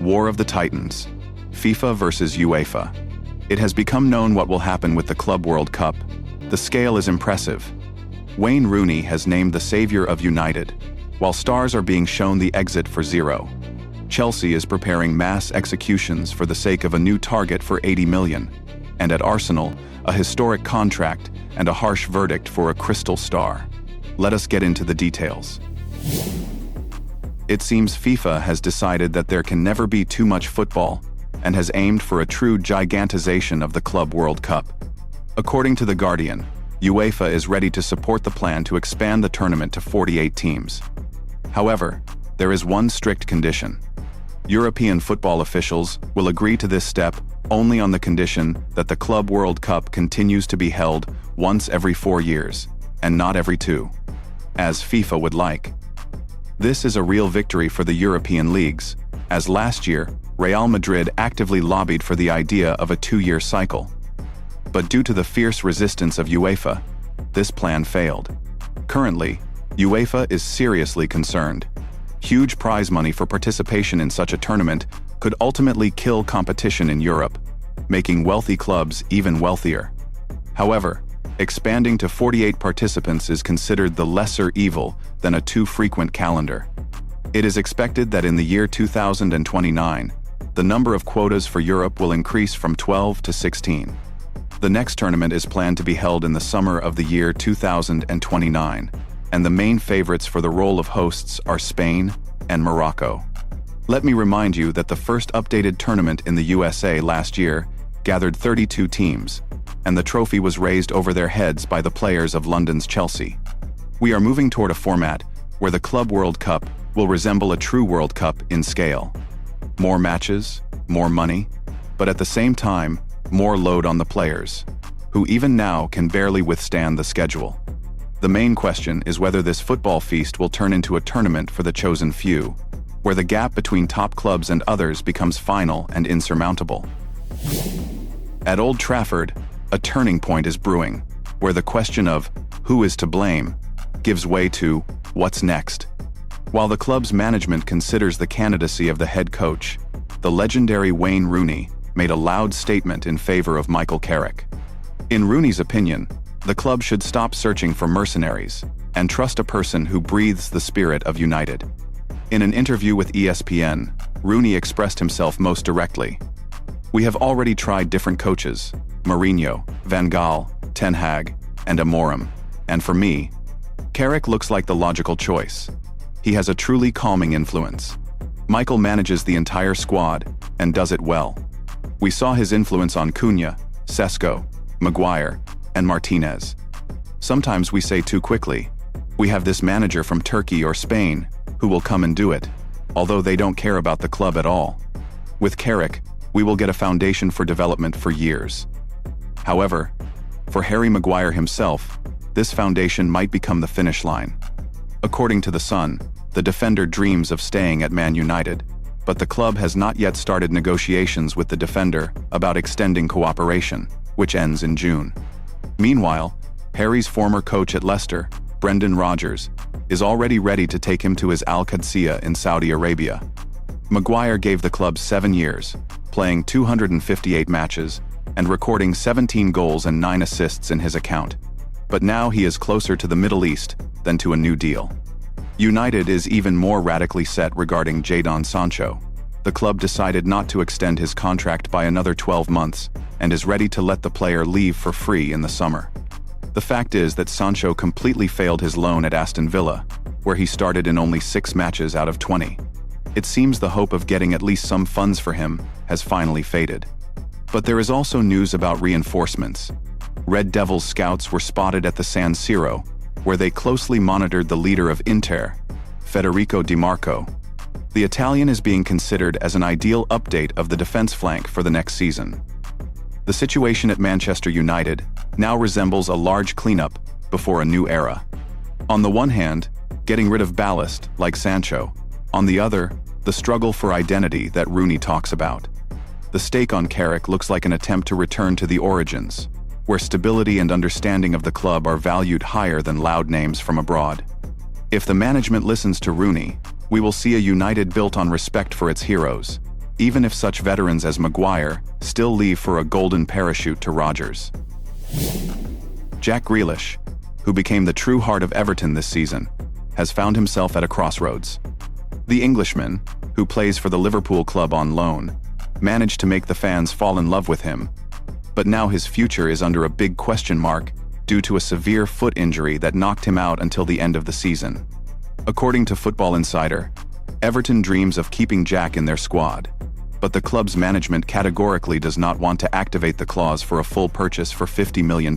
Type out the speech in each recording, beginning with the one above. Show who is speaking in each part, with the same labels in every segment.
Speaker 1: War of the Titans, FIFA versus UEFA. It has become known what will happen with the Club World Cup. The scale is impressive. Wayne Rooney has named the savior of United, while stars are being shown the exit for zero. Chelsea is preparing mass executions for the sake of a new target for 80 million. And at Arsenal, a historic contract and a harsh verdict for a crystal star. Let us get into the details. It seems FIFA has decided that there can never be too much football and has aimed for a true gigantization of the Club World Cup. According to The Guardian, UEFA is ready to support the plan to expand the tournament to 48 teams. However, there is one strict condition. European football officials will agree to this step only on the condition that the Club World Cup continues to be held once every 4 years, and not every 2, as FIFA would like. This is a real victory for the European leagues, as last year, Real Madrid actively lobbied for the idea of a 2-year cycle. But due to the fierce resistance of UEFA, this plan failed. Currently, UEFA is seriously concerned. Huge prize money for participation in such a tournament could ultimately kill competition in Europe, making wealthy clubs even wealthier. However, expanding to 48 participants is considered the lesser evil than a too frequent calendar. It is expected that in the year 2029, the number of quotas for Europe will increase from 12 to 16. The next tournament is planned to be held in the summer of the year 2029, and the main favorites for the role of hosts are Spain and Morocco. Let me remind you that the first updated tournament in the USA last year gathered 32 teams, and the trophy was raised over their heads by the players of London's Chelsea. We are moving toward a format where the Club World Cup will resemble a true World Cup in scale. More matches, more money, but at the same time, more load on the players, who even now can barely withstand the schedule. The main question is whether this football feast will turn into a tournament for the chosen few, where the gap between top clubs and others becomes final and insurmountable. At Old Trafford, a turning point is brewing, where the question of who is to blame gives way to what's next. While the club's management considers the candidacy of the head coach, the legendary Wayne Rooney made a loud statement in favor of Michael Carrick. In Rooney's opinion, the club should stop searching for mercenaries and trust a person who breathes the spirit of United. In an interview with ESPN, Rooney expressed himself most directly. "We have already tried different coaches, Murillo, Van Gaal, Ten Hag, and Amorim, and for me, Carrick looks like the logical choice. He has a truly calming influence. Michael manages the entire squad and does it well. We saw his influence on Cunha, Sesko, Maguire, and Martinez. Sometimes we say too quickly, we have this manager from Turkey or Spain who will come and do it, although they don't care about the club at all. With Carrick, we will get a foundation for development for years." However, for Harry Maguire himself, this foundation might become the finish line. According to The Sun, the defender dreams of staying at Man United, but the club has not yet started negotiations with the defender about extending cooperation, which ends in June. Meanwhile, Harry's former coach at Leicester, Brendan Rodgers, is already ready to take him to his Al-Qadsiah in Saudi Arabia. Maguire gave the club 7 years, playing 258 matches and recording 17 goals and 9 assists in his account. But now he is closer to the Middle East than to a new deal. United is even more radically set regarding Jadon Sancho. The club decided not to extend his contract by another 12 months and is ready to let the player leave for free in the summer. The fact is that Sancho completely failed his loan at Aston Villa, where he started in only 6 matches out of 20. It seems the hope of getting at least some funds for him has finally faded. But there is also news about reinforcements. Red Devils scouts were spotted at the San Siro, where they closely monitored the leader of Inter, Federico Di Marco. The Italian is being considered as an ideal update of the defense flank for the next season. The situation at Manchester United now resembles a large cleanup before a new era. On the one hand, getting rid of ballast, like Sancho. On the other, the struggle for identity that Rooney talks about. The stake on Carrick looks like an attempt to return to the origins, where stability and understanding of the club are valued higher than loud names from abroad. If the management listens to Rooney, we will see a United built on respect for its heroes, even if such veterans as Maguire still leave for a golden parachute to Rodgers. Jack Grealish, who became the true heart of Everton this season, has found himself at a crossroads. The Englishman, who plays for the Liverpool club on loan, managed to make the fans fall in love with him, but now his future is under a big question mark due to a severe foot injury that knocked him out until the end of the season. According to Football Insider, Everton dreams of keeping Jack in their squad, but the club's management categorically does not want to activate the clause for a full purchase for £50 million.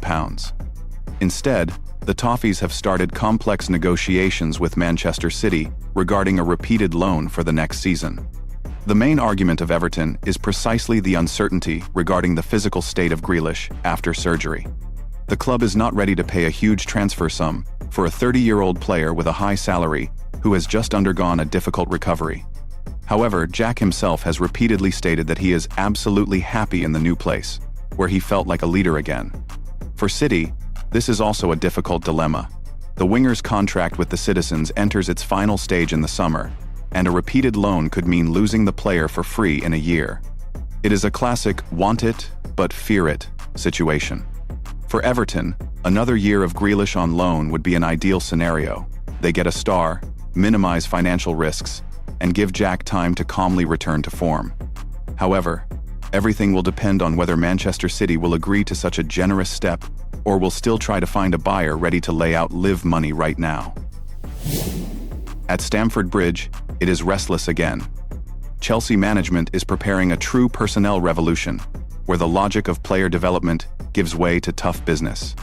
Speaker 1: Instead, the Toffees have started complex negotiations with Manchester City regarding a repeated loan for the next season. The main argument of Everton is precisely the uncertainty regarding the physical state of Grealish after surgery. The club is not ready to pay a huge transfer sum for a 30-year-old player with a high salary who has just undergone a difficult recovery. However, Jack himself has repeatedly stated that he is absolutely happy in the new place, where he felt like a leader again. For City, this is also a difficult dilemma. The winger's contract with the Citizens enters its final stage in the summer, and a repeated loan could mean losing the player for free in a year. It is a classic want it, but fear it situation. For Everton, another year of Grealish on loan would be an ideal scenario. They get a star, minimize financial risks, and give Jack time to calmly return to form. However, everything will depend on whether Manchester City will agree to such a generous step or will still try to find a buyer ready to lay out live money right now. At Stamford Bridge, it is restless again. Chelsea management is preparing a true personnel revolution, where the logic of player development gives way to tough business.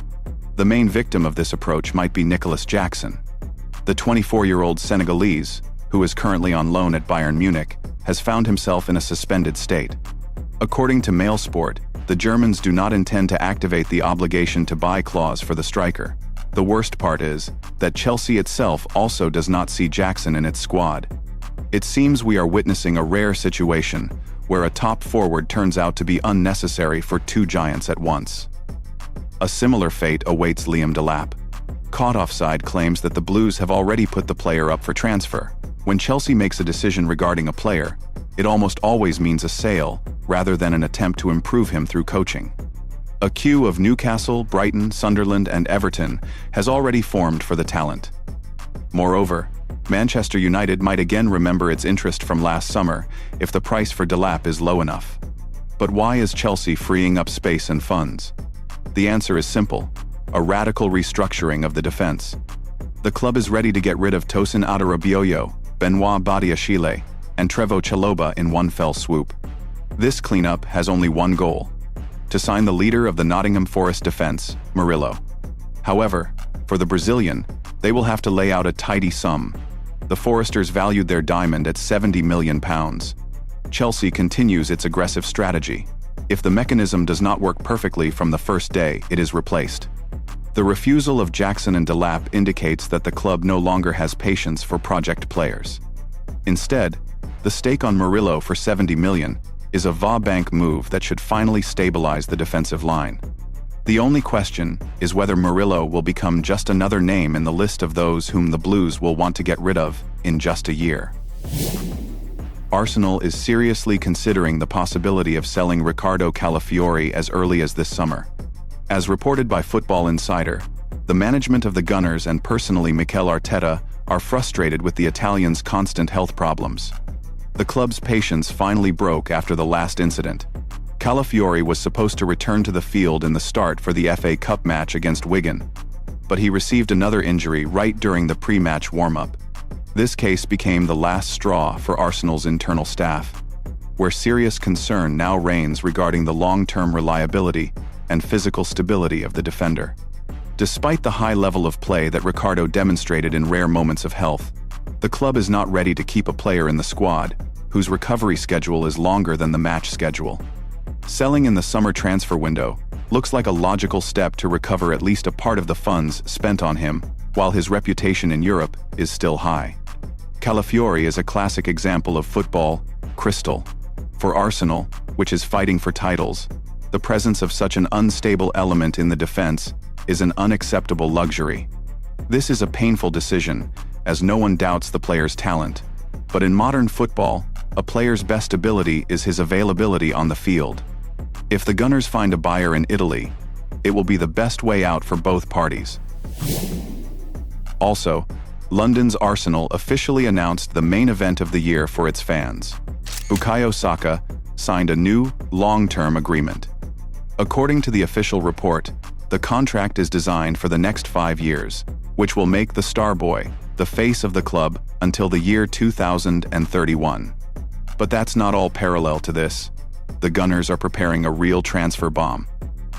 Speaker 1: The main victim of this approach might be Nicholas Jackson. The 24-year-old Senegalese, who is currently on loan at Bayern Munich, has found himself in a suspended state. According to Mailsport, the Germans do not intend to activate the obligation to buy clause for the striker. The worst part is that Chelsea itself also does not see Jackson in its squad. It seems we are witnessing a rare situation where a top forward turns out to be unnecessary for two giants at once. A similar fate awaits Liam Delap. Caught Offside claims that the Blues have already put the player up for transfer. When Chelsea makes a decision regarding a player, it almost always means a sale rather than an attempt to improve him through coaching. A queue of Newcastle, Brighton, Sunderland, and Everton has already formed for the talent. Moreover, Manchester United might again remember its interest from last summer if the price for Delap is low enough. But why is Chelsea freeing up space and funds? The answer is simple: a radical restructuring of the defense. The club is ready to get rid of Tosin Adarabioyo, Benoit Badiashile, and Trevoh Chalobah in one fell swoop. This cleanup has only one goal: to sign the leader of the Nottingham Forest defense, Murillo. However, for the Brazilian, they will have to lay out a tidy sum. The Foresters valued their diamond at £70 million. Chelsea continues its aggressive strategy. If the mechanism does not work perfectly from the first day, it is replaced. The refusal of Jackson and Delap indicates that the club no longer has patience for project players. Instead, the stake on Murillo for £70 million is a va-bank move that should finally stabilize the defensive line. The only question is whether Murillo will become just another name in the list of those whom the Blues will want to get rid of in just a year. Arsenal is seriously considering the possibility of selling Riccardo Calafiori as early as this summer. As reported by Football Insider, the management of the Gunners and personally Mikel Arteta are frustrated with the Italian's constant health problems. The club's patience finally broke after the last incident. Calafiori was supposed to return to the field in the start for the FA Cup match against Wigan, but he received another injury right during the pre-match warm-up. This case became the last straw for Arsenal's internal staff, where serious concern now reigns regarding the long-term reliability and physical stability of the defender. Despite the high level of play that Riccardo demonstrated in rare moments of health, the club is not ready to keep a player in the squad whose recovery schedule is longer than the match schedule. Selling in the summer transfer window looks like a logical step to recover at least a part of the funds spent on him while his reputation in Europe is still high. Calafiori is a classic example of football crystal. For Arsenal, which is fighting for titles, the presence of such an unstable element in the defense is an unacceptable luxury. This is a painful decision, as no one doubts the player's talent. But in modern football, A player's best ability is his availability on the field. If the Gunners find a buyer in Italy, it will be the best way out for both parties. Also, London's Arsenal officially announced the main event of the year for its fans. Bukayo Saka signed a new, long-term agreement. According to the official report, the contract is designed for the next 5 years, which will make the star boy the face of the club until the year 2031. But that's not all. Parallel to this, the Gunners are preparing a real transfer bomb.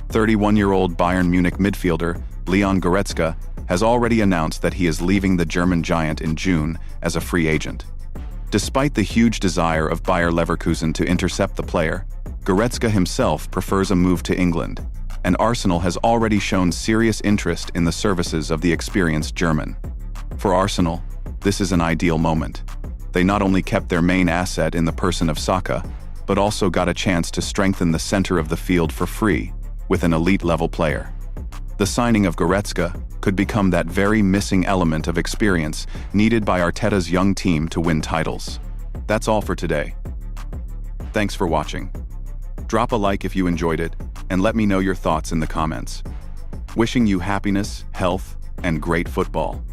Speaker 1: 31-year-old Bayern Munich midfielder Leon Goretzka has already announced that he is leaving the German giant in June as a free agent. Despite the huge desire of Bayer Leverkusen to intercept the player, Goretzka himself prefers a move to England, and Arsenal has already shown serious interest in the services of the experienced German. For Arsenal, this is an ideal moment. They not only kept their main asset in the person of Saka, but also got a chance to strengthen the center of the field for free with an elite-level player. The signing of Goretzka could become that very missing element of experience needed by Arteta's young team to win titles. That's all for today. Thanks for watching. Drop a like if you enjoyed it, and let me know your thoughts in the comments. Wishing you happiness, health, and great football.